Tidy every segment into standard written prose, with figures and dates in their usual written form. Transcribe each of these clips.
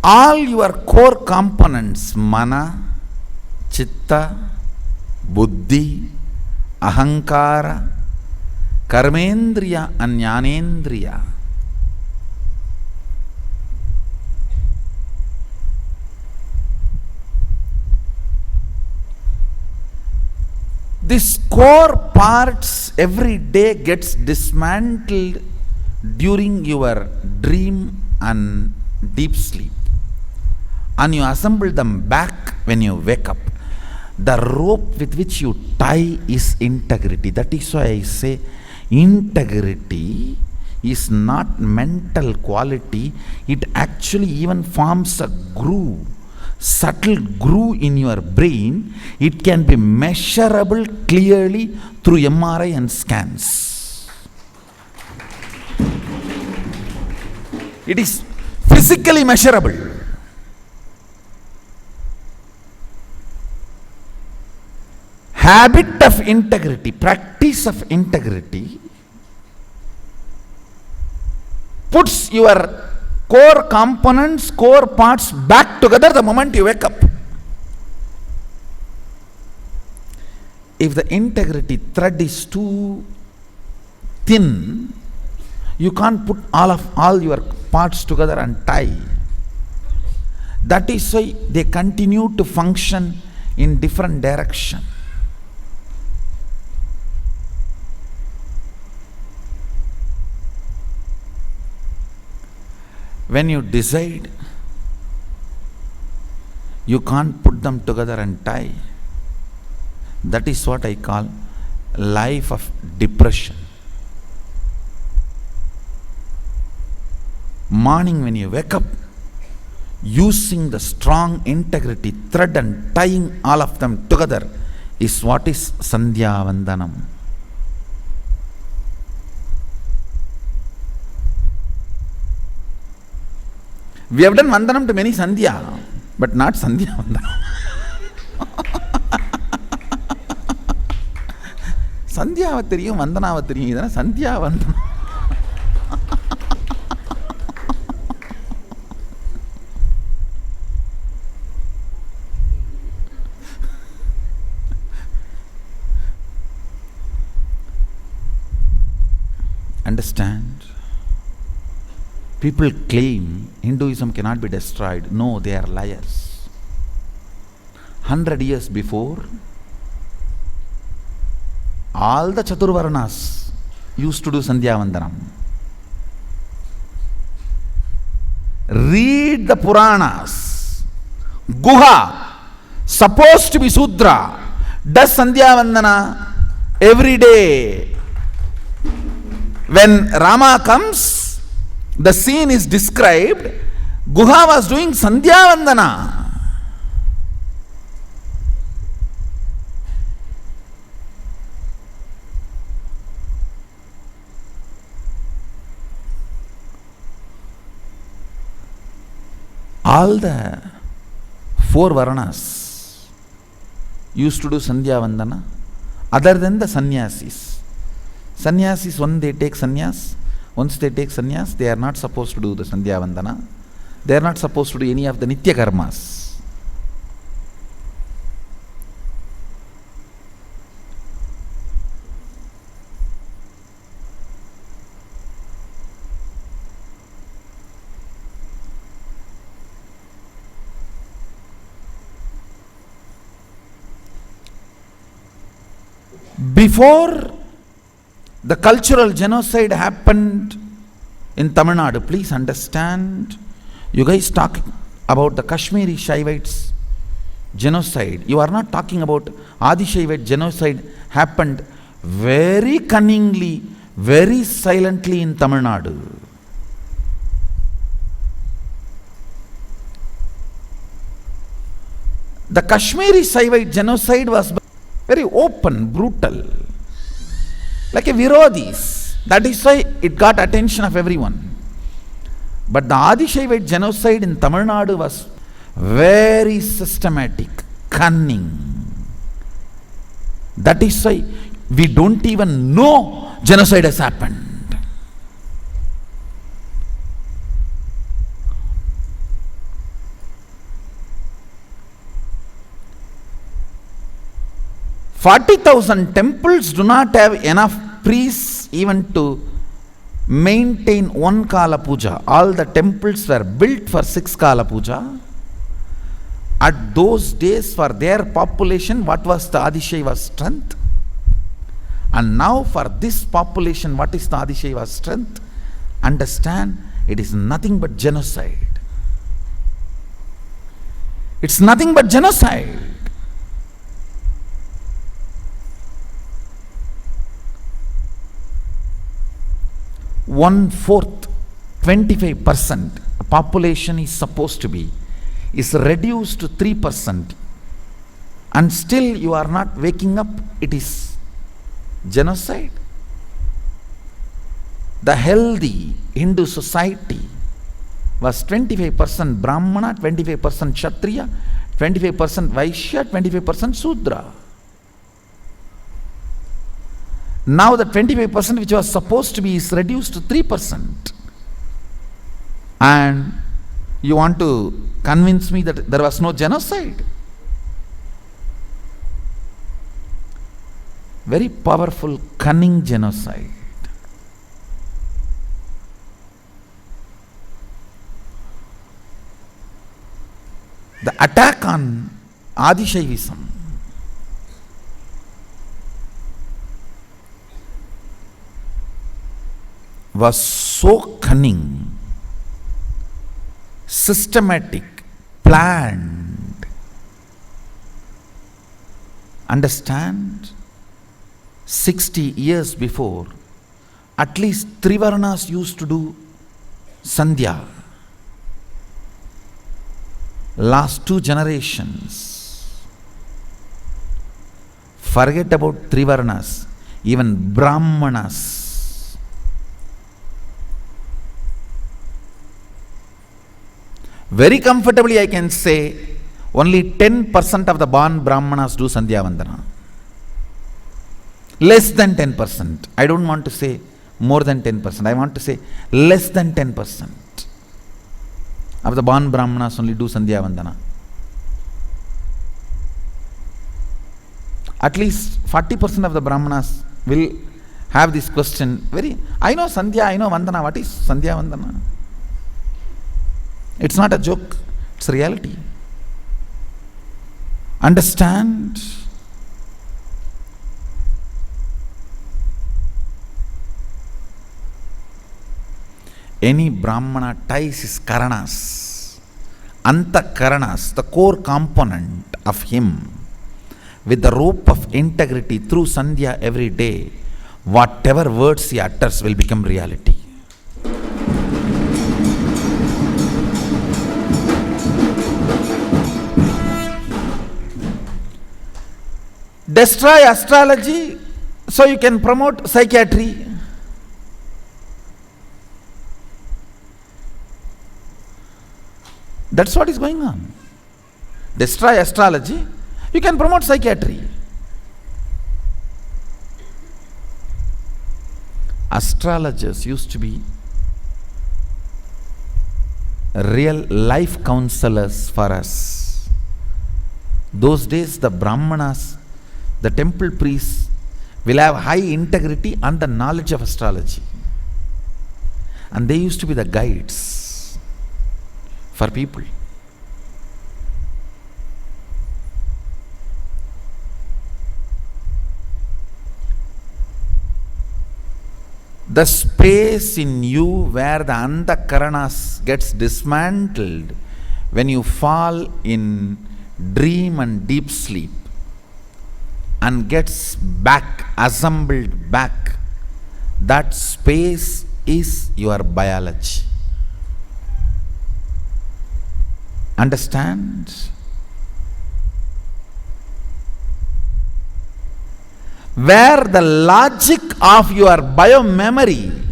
all your core components, mana, chitta, buddhi, ahankara, karmendriya and jnanendriya, these core parts every day gets dismantled during your dream and deep sleep, and you assemble them back when you wake up. The rope with which you tie is integrity. That is why I say integrity is not mental quality. It actually even forms a groove, subtle groove in your brain. It can be measurable clearly through MRI and scans. It is physically measurable. Habit of integrity, practice of integrity puts your core components, core parts back together the moment you wake up. If the integrity thread is too thin, you can't put all your parts together and tie. That is why they continue to function in different direction. When you decide, you can't put them together and tie. That is what I call life of depression. Morning when you wake up, using the strong integrity thread and tying all of them together is what is Sandhya Vandanam. We have done Vandanam to many Sandhya, but not Sandhya Vandanam. Sandhya Vathariyum, Vandana Vathariyum, idana Sandhya Vandanam. Understand? People claim Hinduism cannot be destroyed. No, they are liars. 100 years before, all the Chaturvarnas used to do Sandhya Vandanam. Read the Puranas. Guha, supposed to be Sudra, does Sandhya Vandana every day. When Rama comes, the scene is described. Guha was doing Sandhya Vandana. All the 4 Varanas used to do Sandhya Vandana, other than the sannyasis. Sannyasis, when they take sannyas, once they take sannyas, they are not supposed to do the Sandhya Vandana. They are not supposed to do any of the Nitya Karmas. Before the cultural genocide happened in Tamil Nadu, please understand, you guys talk about the Kashmiri Shaivites genocide. You are not talking about Adi Shaivite genocide happened very cunningly, very silently in Tamil Nadu. The Kashmiri Shaivite genocide was very open, brutal, like a Virodhis. That is why it got attention of everyone. But the Adi Shaivite genocide in Tamil Nadu was very systematic, cunning. That is why we don't even know genocide has happened. 40,000 temples do not have enough priests even to maintain one Kala Puja. All the temples were built for 6 Kala Puja. At those days, for their population, what was the Adishaiva's strength? And now for this population, what is the Adishaiva's strength? Understand, it is nothing but genocide. It's nothing but genocide. One-fourth, 25% population is supposed to be, is reduced to 3%, and still you are not waking up. It is genocide. The healthy Hindu society was 25% Brahmana, 25% Kshatriya, 25% Vaishya, 25% Sudra. Now the 25% which was supposed to be is reduced to 3%. And you want to convince me that there was no genocide? Very powerful, cunning genocide. The attack on Adishaivism was so cunning, systematic, planned. Understand? 60 years before, at least 3 Varnas used to do Sandhya. Last 2 generations, forget about 3 Varnas, even Brahmanas. Very comfortably I can say, only 10% of the born Brahmanas do Sandhya Vandana. Less than 10%. I don't want to say more than 10%. I want to say less than 10% of the born Brahmanas only do Sandhya Vandana. At least 40% of the Brahmanas will have this question. I know Sandhya, I know Vandana. What is Sandhya Vandana? It's not a joke. It's reality. Understand? Any Brahmana ties his karanas, anta karanas, the core component of him, with the rope of integrity through Sandhya every day. Whatever words he utters will become reality. Destroy astrology so you can promote psychiatry. That's what is going on. Destroy astrology, you can promote psychiatry. Astrologers used to be real life counselors for us. Those days the Brahmanas, the temple priests will have high integrity and the knowledge of astrology. And they used to be the guides for people. The space in you where the Andhakaranas gets dismantled when you fall in dream and deep sleep and gets back, assembled back, that space is your biology. Understand? Where the logic of your biomemory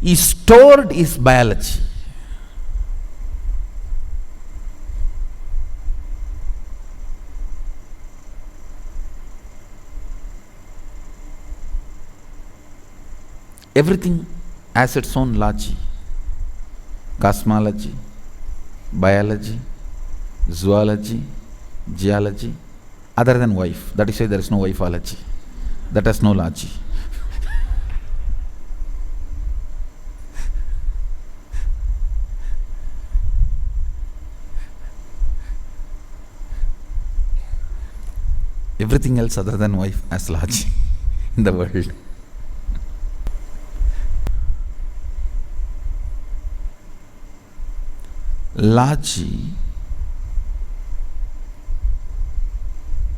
is stored is biology. Everything has its own logic. Cosmology, biology, zoology, geology, other than wife. That is why there is no wifeology. That has no logy. Everything else other than wife has logy in the world. Logy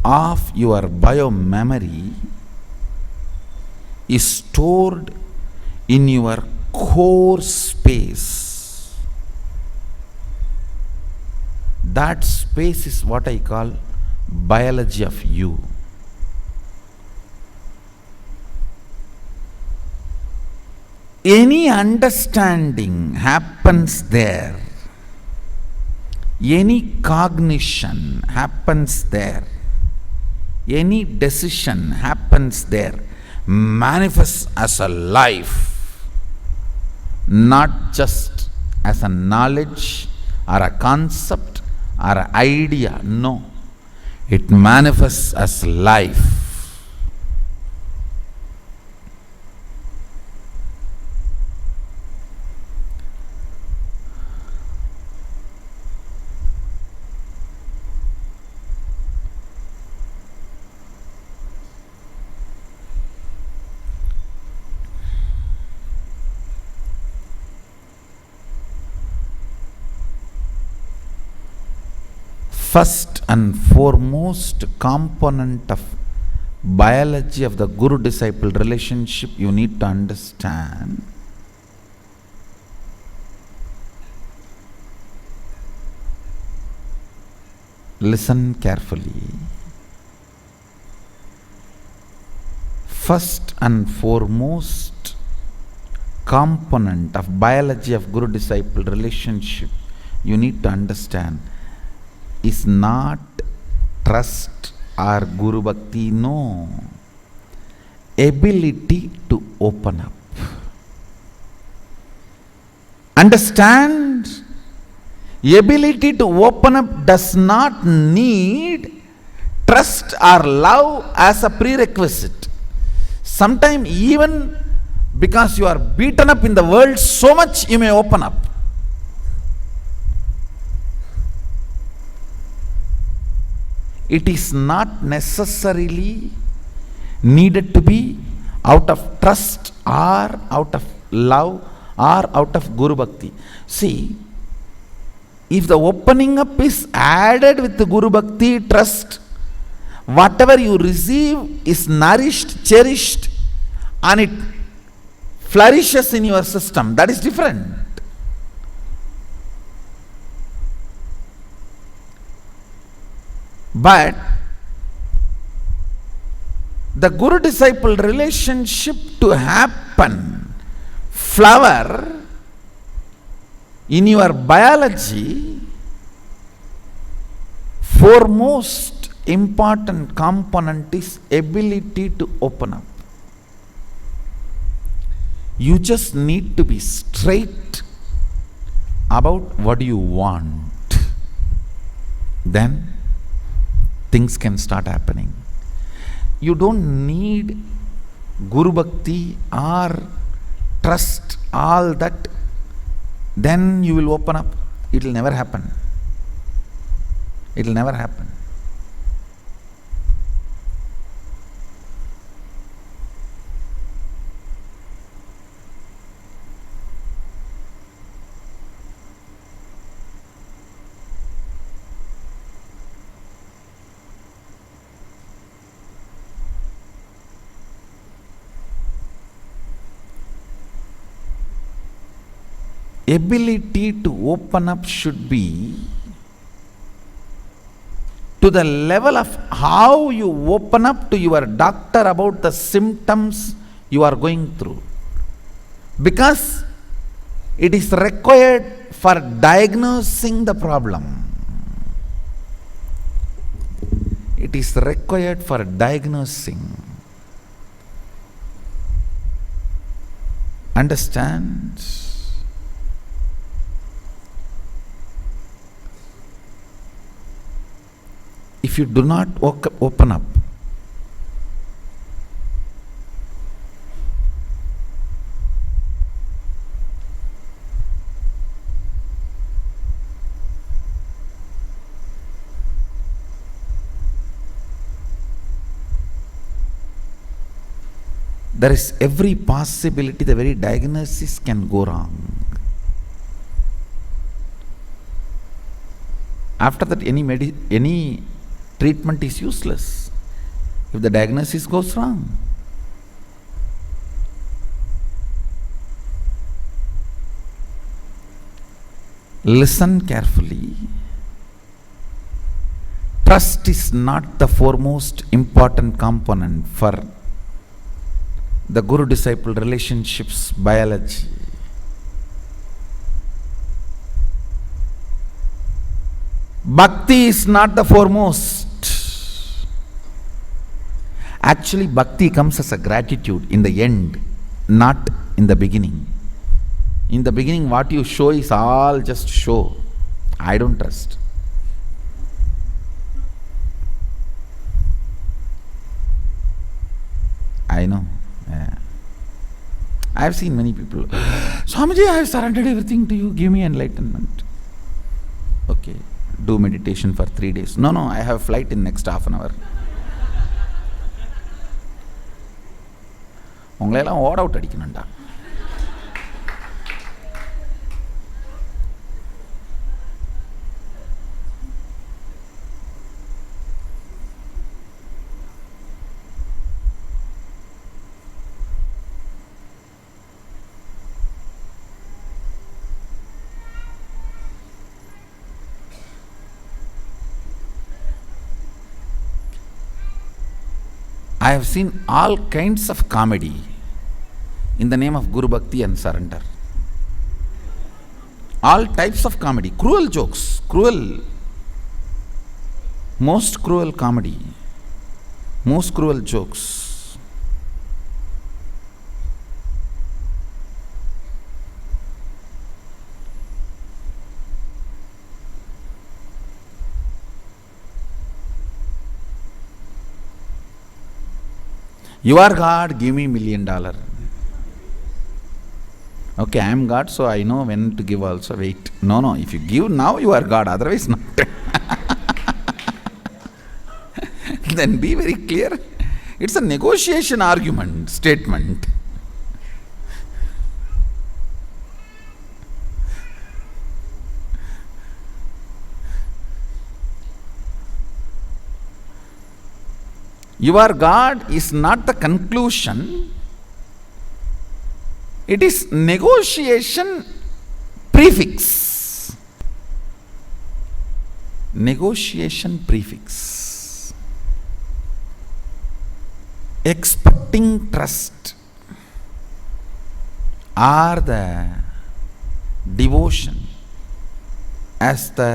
of your biomemory is stored in your core space. That space is what I call biology of you. Any understanding happens there. Any cognition happens there. Any decision happens there. Manifests as a life, not just as a knowledge or a concept or an idea. No. It manifests as life. First and foremost component of biology of the guru-disciple relationship you need to understand. Listen carefully. First and foremost component of biology of guru-disciple relationship you need to understand is not trust or guru bhakti, no. Ability to open up. Understand? Ability to open up does not need trust or love as a prerequisite. Sometimes even because you are beaten up in the world so much, you may open up. It is not necessarily needed to be out of trust or out of love or out of guru bhakti. See, if the opening up is added with the guru bhakti, trust, whatever you receive is nourished, cherished, and it flourishes in your system. That is different. But the guru-disciple relationship to happen, flower in your biology, foremost important component is ability to open up. You just need to be straight about what you want. Then things can start happening. You don't need guru bhakti or trust, all that. Then you will open up. It will never happen. It will never happen. Ability to open up should be to the level of how you open up to your doctor about the symptoms you are going through. Because it is required for diagnosing the problem. It is required for diagnosing. Understand? if you do not open up, there is every possibility the very diagnosis can go wrong. After that, any treatment is useless if the diagnosis goes wrong. Listen carefully. Trust is not the foremost important component for the guru-disciple relationships biology. Bhakti is not the foremost. Actually, bhakti comes as a gratitude in the end, not in the beginning. In the beginning, what you show is all just show. I don't trust. I know. Yeah. I have seen many people. Swamiji, I have surrendered everything to you. Give me enlightenment. Okay. Do meditation for 3 days. No, I have a flight in next half an hour. உங்களையெல்லாம் ஓட out அடிக்கணும்டா. I have seen all kinds of comedy in the name of Guru Bhakti and surrender. All types of comedy, cruel jokes, most cruel comedy, most cruel jokes. You are God, give me $1 million. Okay, I am God, so I know when to give also. Wait. No, if you give now, you are God, otherwise not. Then be very clear. It's a negotiation argument, statement. You are God is not the conclusion. It is negotiation prefix. Negotiation prefix. Expecting trust or the devotion as the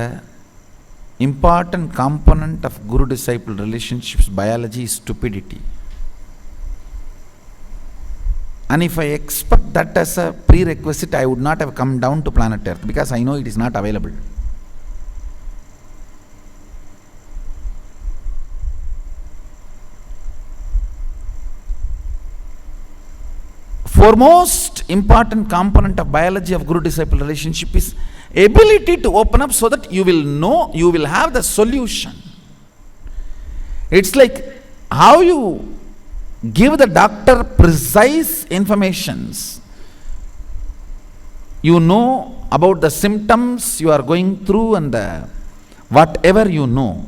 important component of guru-disciple relationships biology is stupidity. And if I expect that as a prerequisite, I would not have come down to planet Earth because I know it is not available. Foremost important component of biology of guru-disciple relationship is ability to open up so that you will know, you will have the solution. It's like how you give the doctor precise informations. You know about the symptoms you are going through and whatever you know.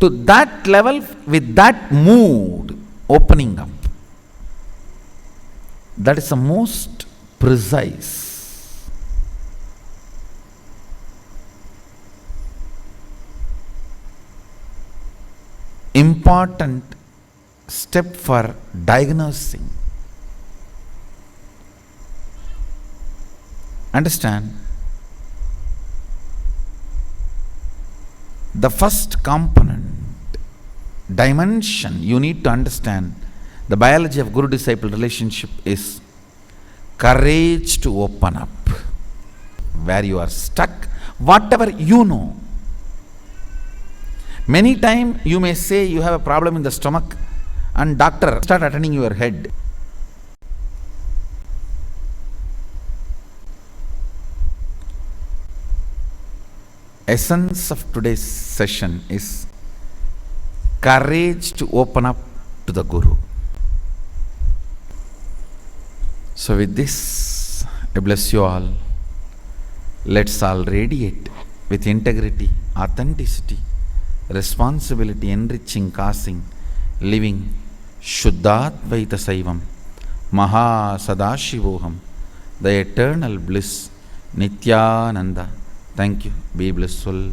To that level, with that mood, opening up. That is the most precise. Important step for diagnosing. Understand? The first component, dimension you need to understand the biology of guru-disciple relationship is courage to open up. Where you are stuck, whatever you know. Many times you may say you have a problem in the stomach and doctor start attending your head. Essence of today's session is courage to open up to the Guru. So with this, I bless you all. Let's all radiate with integrity, authenticity, responsibility, enriching, causing, living Shuddhadvaita Saivam, Mahasadashivoham, the eternal bliss, Nithyananda. Thank you. Be blissful.